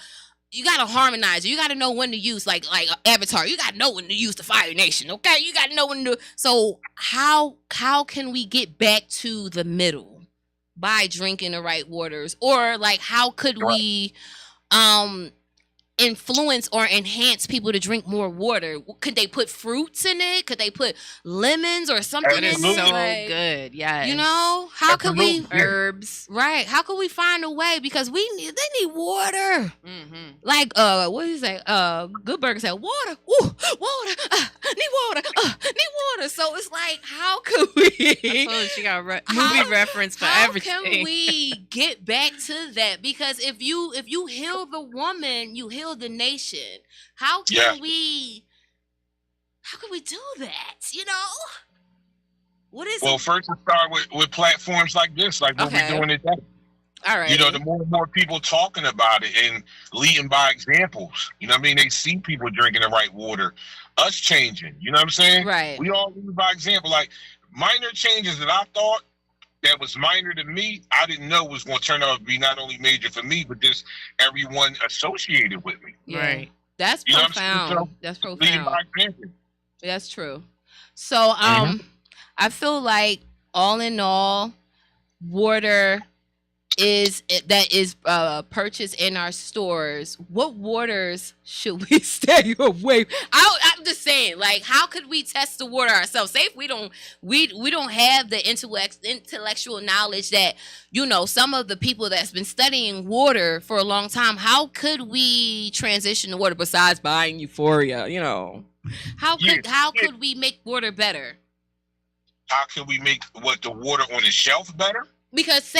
you gotta harmonize. You gotta know when to use, like Avatar. You gotta know when to use the Fire Nation, okay? You gotta know when to. So how can we get back to the middle by drinking the right waters? Or like, how could we influence or enhance people to drink more water? Could they put fruits in it? Could they put lemons or something in it? So Like, good, yes. you know, how could we herbs? Right? How could we find a way? Because they need water. Mm-hmm. Like what is that? Good Burger said, water. Ooh, water. Need water. Need water. So it's like, how could we? I told you she got a movie reference for everything. How can we get back to that? Because if you heal the woman, you heal the nation. How can we do that? You know? What is Well, first it start with platforms like this, like what we're doing today. All right. You know, the more and more people talking about it and leading by examples. You know what I mean? They see people drinking the right water, us changing. You know what I'm saying? Right. We all lead by example. Like minor changes that I thought that was minor to me, I didn't know was going to turn out to be not only major for me, but just everyone associated with me. Yeah. Right. That's You know what I'm saying? profound. So, That's leading profound. by example. That's true. So I feel like all in all, water is purchased in our stores. What waters should we stay away? I'm just saying, like, how could we test the water ourselves? Say if we don't have the intellectual knowledge that, you know, some of the people that's been studying water for a long time, how could we transition the water besides buying euphoria? You know, how could we make water better? How can we make the water on the shelf better? Because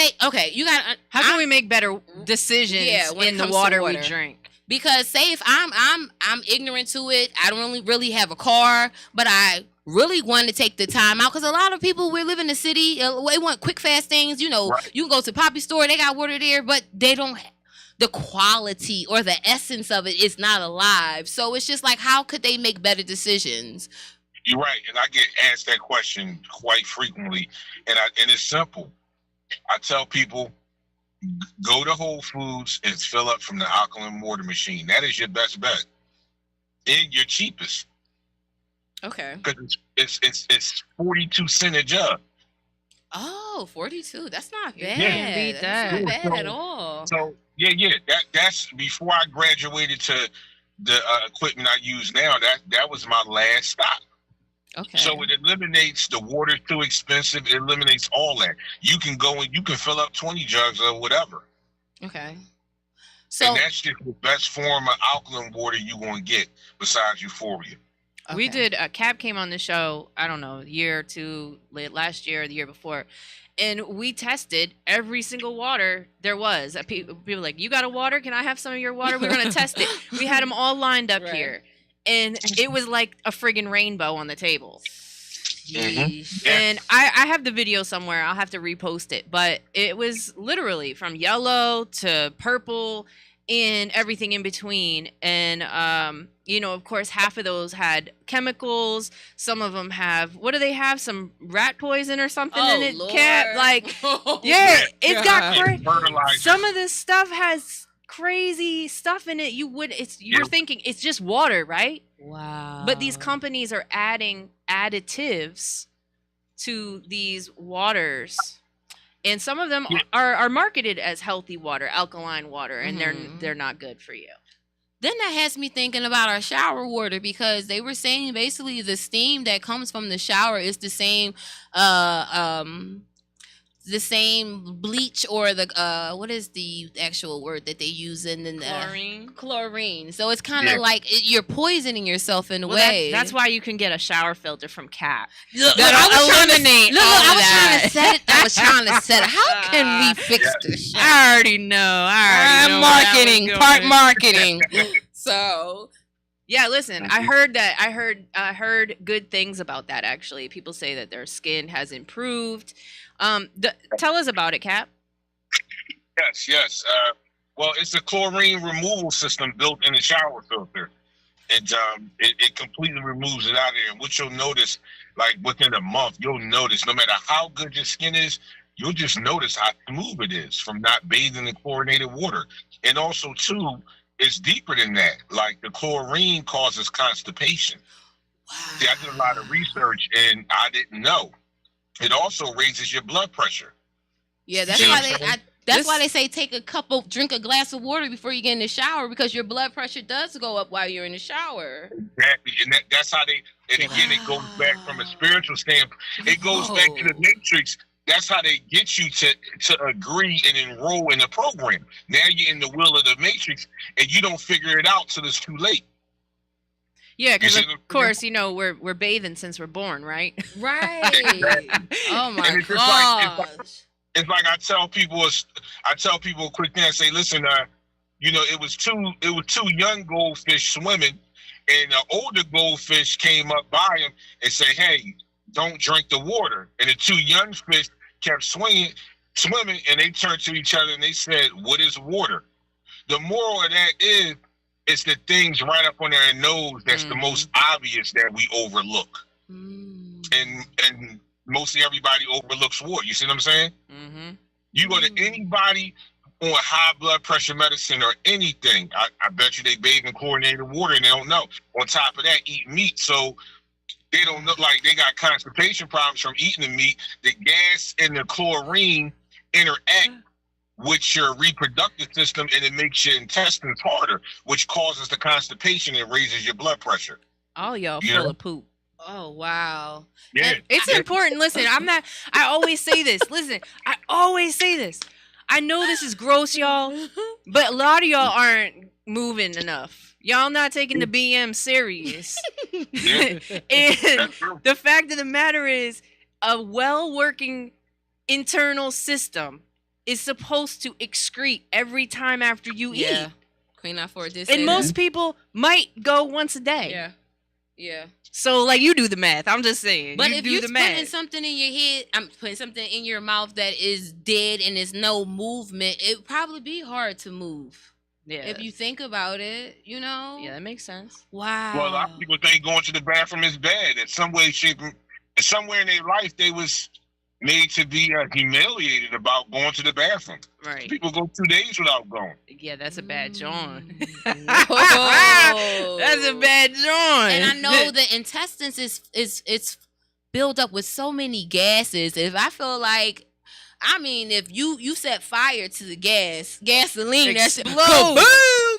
how can we make better decisions in the water we drink? Because say if I'm ignorant to it, I don't really have a car, but I really want to take the time out, because a lot of people, we live in the city, they want quick fast things. You know, right. You can go to Poppy store, they got water there, but they don't. The quality or the essence of it is not alive. So it's just like, how could they make better decisions? You're right, and I get asked that question quite frequently, and it's simple. I tell people, go to Whole Foods and fill up from the alkaline water machine. That is your best bet, and your cheapest. Okay. Because it's 42 cents a jug. Oh, 42. That's not bad. Yeah. Beat That's that. not bad at all. So yeah. That's before I graduated to the equipment I use now. That was my last stop. Okay. So it eliminates the water too expensive. It eliminates all that. You can go and you can fill up 20 jugs or whatever. Okay. So and that's just the best form of alkaline water you're going to get besides euphoria. Okay. We did, Cap came on the show, I don't know, a year or two, last year or the year before, and we tested every single water there was. People were like, you got a water? Can I have some of your water? We're going to test it. We had them all lined up here. And it was like a friggin' rainbow on the table. Mm-hmm. And I have the video somewhere. I'll have to repost it. But it was literally from yellow to purple and everything in between. And, you know, of course, half of those had chemicals. Some of them have, what do they have? Some rat poison or something in it? Lord. Cat, like, yeah, it's got fertilizer. some of this stuff has crazy stuff in it. You're thinking it's just water, right? Wow. But these companies are adding additives to these waters, and some of them are marketed as healthy water, alkaline water, and they're not good for you. Then that has me thinking about our shower water, because they were saying basically the steam that comes from the shower is the same the same bleach or the what is the actual word that they use in the chlorine. So it's kind of like you're poisoning yourself in a way. That's why you can get a shower filter from Cap. Look, I was trying to set it. How can we fix this shit? I already know. Part marketing. So yeah, listen, I heard good things about that actually. People say that their skin has improved. Tell us about it, Cap. Yes. Well, it's a chlorine removal system built in the shower filter. And it completely removes it out of there. And what you'll notice, like within a month, you'll notice no matter how good your skin is, you'll just notice how smooth it is from not bathing in chlorinated water. And also, too, it's deeper than that. Like the chlorine causes constipation. Wow. See, I did a lot of research and I didn't know. It also raises your blood pressure. Yeah, that's why they say drink a glass of water before you get in the shower, because your blood pressure does go up while you're in the shower. Exactly, and that's how they. And again, it goes back from a spiritual standpoint. It goes back to the Matrix. That's how they get you to agree and enroll in the program. Now you're in the will of the Matrix, and you don't figure it out till it's too late. Yeah, because of course, we're bathing since we're born, right? Right. Oh my gosh. It's like I tell people a quick thing. I say, listen, it was two young goldfish swimming, and an older goldfish came up by him and said, "Hey, don't drink the water." And the two young fish kept swimming, and they turned to each other and they said, "What is water?" The moral of that is, it's the things right up on their nose that's the most obvious that we overlook, and mostly everybody overlooks water. You see what I'm saying? Mm-hmm. You go to anybody on high blood pressure medicine or anything, I bet you they bathe in chlorinated water and they don't know. On top of that, eat meat, so they don't look like they got constipation problems from eating the meat. The gas and the chlorine interact with your reproductive system, and it makes your intestines harder, which causes the constipation and raises your blood pressure. All y'all full of poop. Oh, wow. Yeah. It's important. Listen, I always say this. I know this is gross, y'all, but a lot of y'all aren't moving enough. Y'all not taking the BM serious. Yeah. And the fact of the matter is, a well-working internal system is supposed to excrete every time after you eat. Queen I4 did say and most people might go once a day. Yeah. So, like, you do the math. I'm just saying. But if you're putting something in your head, I'm putting something in your mouth that is dead and there's no movement, it would probably be hard to move. Yeah. If you think about it, Yeah, that makes sense. Wow. Well, a lot of people think going to the bathroom is bad. In some way, shape, somewhere in their life, they was made to be humiliated about going to the bathroom. Right. People go 2 days without going. Yeah, that's a bad John. Oh. That's a bad John. And I know the intestines is built up with so many gases. If I feel like, if you set fire to the gasoline, that's boom.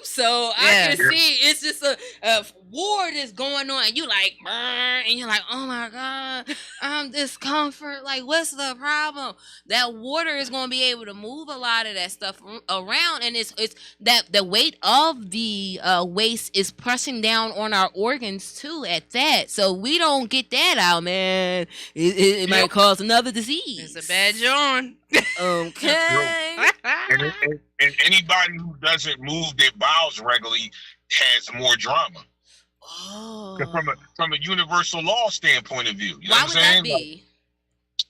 So I can see it's just a war that's going on, and you like, and you're like, oh my God, I'm discomfort. Like, what's the problem? That water is going to be able to move a lot of that stuff around, and it's that the weight of the waste is pressing down on our organs too. At that, so we don't get that out, man. It might cause another disease. It's a bad John. Okay. And anybody who doesn't move their bowels regularly has more drama. Oh. From a universal law standpoint of view. You know Why what would I'm saying? that be?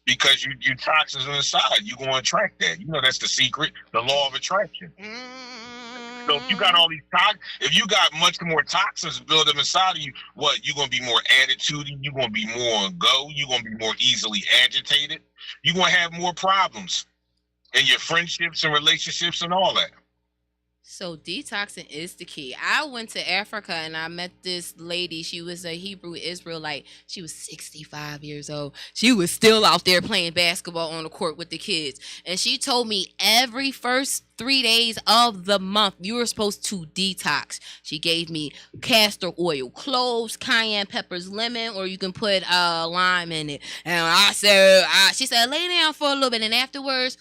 Because your toxins on the side, you're going to attract that. That's the secret, the law of attraction. So if you got all these if you got much more toxins built up inside of you, you're going to be more attitudey, you're going to be more on go, you're going to be more easily agitated, you're going to have more problems in your friendships and relationships and all that. So detoxing is the key. I went to Africa and I met this lady. She was a Hebrew Israelite. She was 65 years old. She was still out there playing basketball on the court with the kids. And she told me every first 3 days of the month you were supposed to detox. She gave me castor oil, cloves, cayenne peppers, lemon, or you can put lime in it. And she said, lay down for a little bit, and afterwards,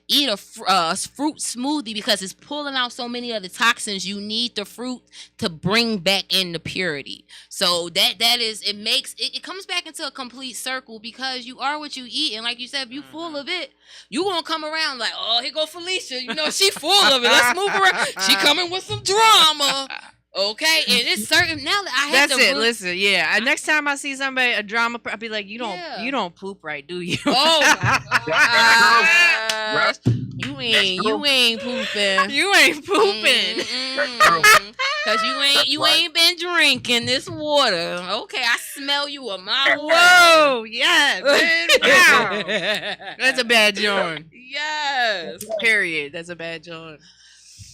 eat a fruit smoothie because it's pulling out so many of the toxins. You need the fruit to bring back in the purity. So it comes back into a complete circle because you are what you eat. And like you said, if you full of it, you gonna come around like, oh, here go Felicia. You know, she full of it. Let's move around. She coming with some drama. Okay, and it's certain now that I have That's to it. Listen, yeah. Next time I see somebody a drama, I'll be like, you don't poop right, do you? Oh my gosh. You true. ain't pooping. You ain't pooping. Cause you ain't been drinking this water. Okay, I smell you a mile away. Whoa, yeah, man. Wow. That's a bad joint. Yes. Period. That's a bad joint.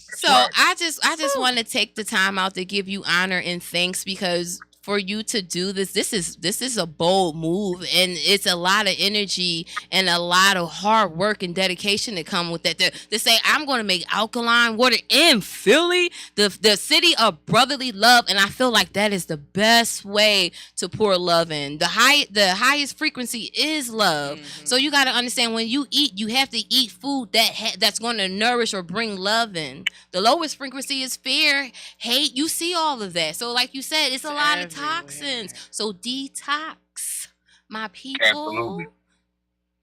So I just want to take the time out to give you honor and thanks because for you to do this is a bold move, and it's a lot of energy and a lot of hard work and dedication that come with that. To say I'm going to make alkaline water in Philly, the city of brotherly love, and I feel like that is the best way to pour love in. The highest frequency is love. Mm-hmm. So you got to understand when you eat, you have to eat food that's going to nourish or bring love in. The lowest frequency is fear, hate. You see all of that. So like you said, it's a lot of toxins. So detox, my people. Absolutely.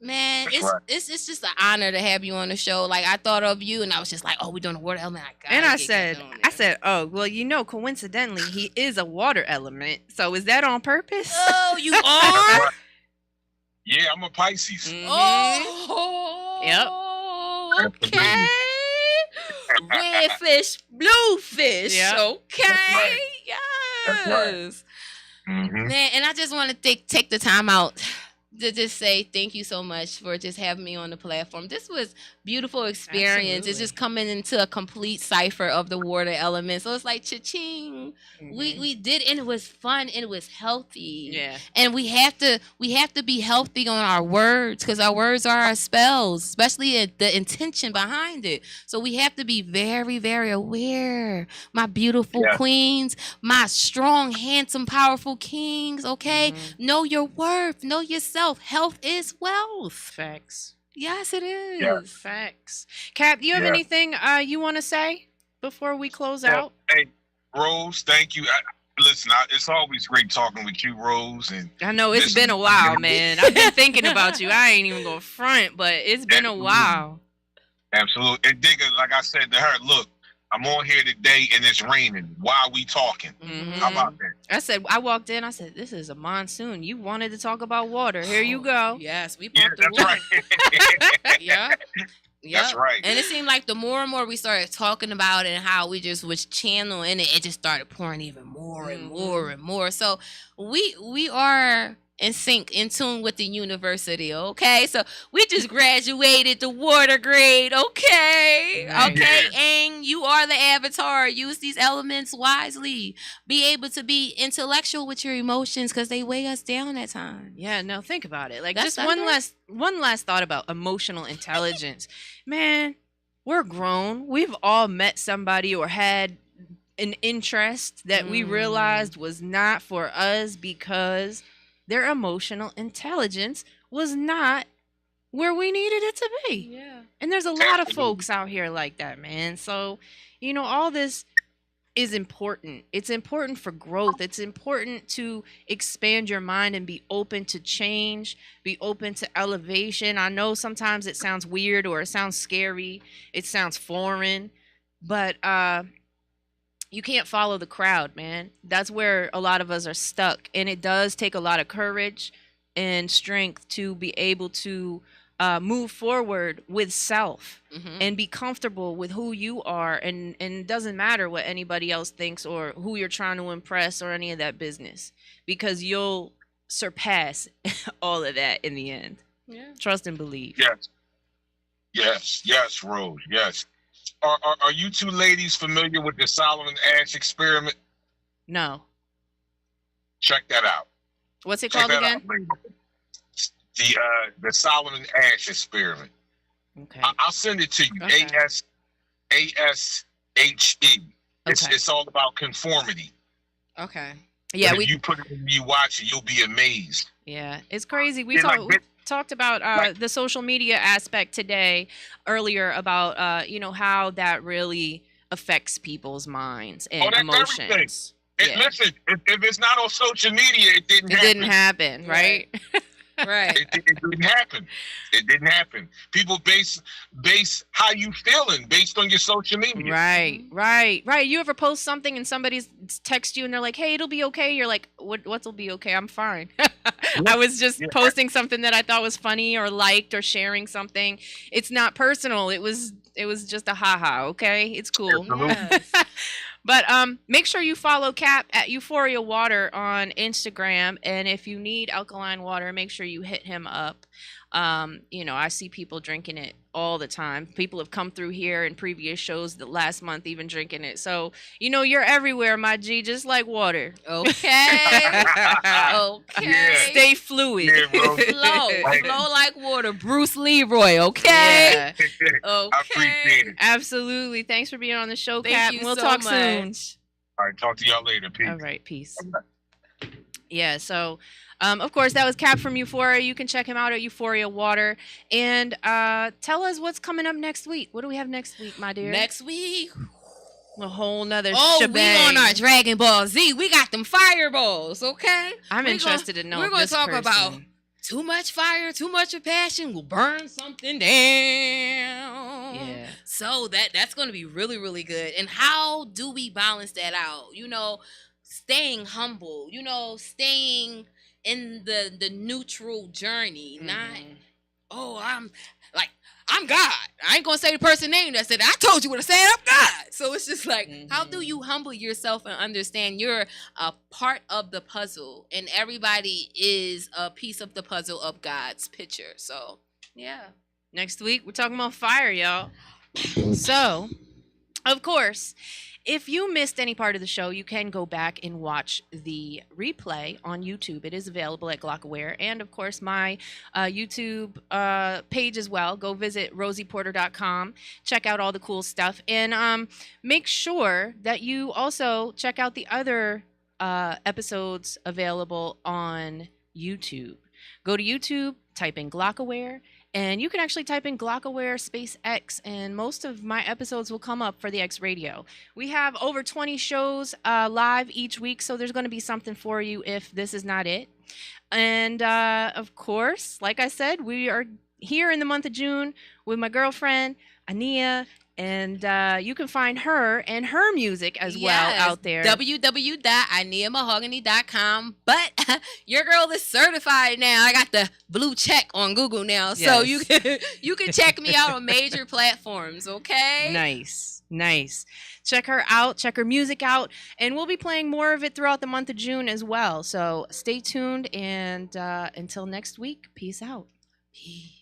Man, it's just an honor to have you on the show. Like I thought of you, and I was just like, "Oh, we're doing a water element." I said, "Oh, well, you know, coincidentally, he is a water element. So is that on purpose?" Oh, you are? Yeah, I'm a Pisces. Mm-hmm. Oh, yep. Okay. Red fish, blue fish. Yep. Okay. Right. Yes. Right. Mm-hmm. Man, and I just want to take the time out to just say thank you so much for just having me on the platform. This was beautiful experience. Absolutely. It's just coming into a complete cipher of the water element. So it's like cha-ching. Mm-hmm. We did, and it was fun, and it was healthy. Yeah. And we have to be healthy on our words because our words are our spells, especially the intention behind it. So we have to be very, very aware. My beautiful queens, my strong, handsome, powerful kings, okay? Mm-hmm. Know your worth, know yourself. Health is wealth. Facts. Yes, it is. Yeah. Facts. Cap, do you have anything you want to say before we close out? Hey, Rose, thank you. Listen, it's always great talking with you, Rose. And I know it's been a while, man. I've been thinking about you. I ain't even gonna front, but it's been a while. Absolutely. And Digga, like I said to her, look, I'm on here today and it's raining. Why are we talking? Mm-hmm. How about that? I walked in, I said, this is a monsoon. You wanted to talk about water. Here you go. Yes, we brought the water. Right. Yeah. That's right. And it seemed like the more and more we started talking about it and how we just was channeling it, it just started pouring even more and more and more. So we are in sync, in tune with the university, okay? So we just graduated the water grade, okay? Okay, Aang, you are the avatar. Use these elements wisely. Be able to be intellectual with your emotions because they weigh us down at times. Yeah, no, think about it. Like, just one last thought about emotional intelligence. Man, we're grown. We've all met somebody or had an interest that we realized was not for us because their emotional intelligence was not where we needed it to be. Yeah. And there's a lot of folks out here like that, man. So, all this is important. It's important for growth. It's important to expand your mind and be open to change, be open to elevation. I know sometimes it sounds weird or it sounds scary. It sounds foreign, but you can't follow the crowd, man. That's where a lot of us are stuck. And it does take a lot of courage and strength to be able to move forward with self and be comfortable with who you are. And it doesn't matter what anybody else thinks or who you're trying to impress or any of that business, because you'll surpass all of that in the end. Yeah. Trust and believe. Yes, Rose. Yes. Are you two ladies familiar with the Solomon Ash experiment? No. Check that out. What's it Check called that again? out, ladies. The Solomon Ash experiment. Okay. I'll send it to you. Okay. ASHE. Okay. It's all about conformity. Okay. Yeah, But if you put it and you watch it, you'll be amazed. Yeah, it's crazy. We Yeah, like, talked about the social media aspect today earlier about how that really affects people's minds and that's emotions. everything. Listen, if it's not on social media, it didn't happen. It didn't happen, right? Right. It didn't happen. It didn't happen. People base how you feeling based on your social media. Right. You ever post something and somebody's text you and they're like, "Hey, it'll be okay." You're like, "What'll be okay? I'm fine." I was just posting something that I thought was funny or liked or sharing something. It's not personal. It was just a haha. Okay, it's cool. Yes. But make sure you follow Cap at Euphoria Water on Instagram, and if you need alkaline water, make sure you hit him up. I see people drinking it all the time. People have come through here in previous shows the last month even drinking it. So, you're everywhere, my G, just like water. Okay. Okay. Yeah. Stay fluid. Yeah, bro. Flow like water. Bruce Leroy, okay? Yeah, I appreciate it. absolutely. Thanks for being on the show, Thank Cap. you We'll so talk much. soon. All right, talk to y'all later. Peace. All right, peace. Yeah, so of course that was Cap from Euphoria. You can check him out at Euphoria Water. And tell us what's coming up next week. What do we have next week, my dear? Next week. A whole nother Oh, shebang. we on our Dragon Ball Z. We got them fireballs, okay? I'm interested in knowing We're gonna this talk person. about too much fire, too much of passion will burn something down. Yeah. So that's gonna be really, really good. And how do we balance that out? Staying humble, staying in the neutral journey, not I'm God. I ain't gonna say the person's name that said I told you what I said. I'm God. So it's just like, how do you humble yourself and understand you're a part of the puzzle, and everybody is a piece of the puzzle of God's picture. So yeah. Next week we're talking about fire, y'all. So, of course, if you missed any part of the show, you can go back and watch the replay on YouTube. It is available at Glockaware, and of course my YouTube page as well. Go visit rosieporter.com. Check out all the cool stuff, and make sure that you also check out the other episodes available on YouTube. Go to YouTube, type in Glockaware. And you can actually type in Glockaware space X, and most of my episodes will come up for the X Radio. We have over 20 shows live each week, so there's going to be something for you if this is not it. And, of course, like I said, we are here in the month of June with my girlfriend, Ania, and you can find her and her music as well out there. www.ineamahogany.com. But your girl is certified now. I got the blue check on Google now, so you can check me out on major platforms. Okay. Nice. Check her out. Check her music out, and we'll be playing more of it throughout the month of June as well. So stay tuned, and until next week, peace out. Peace.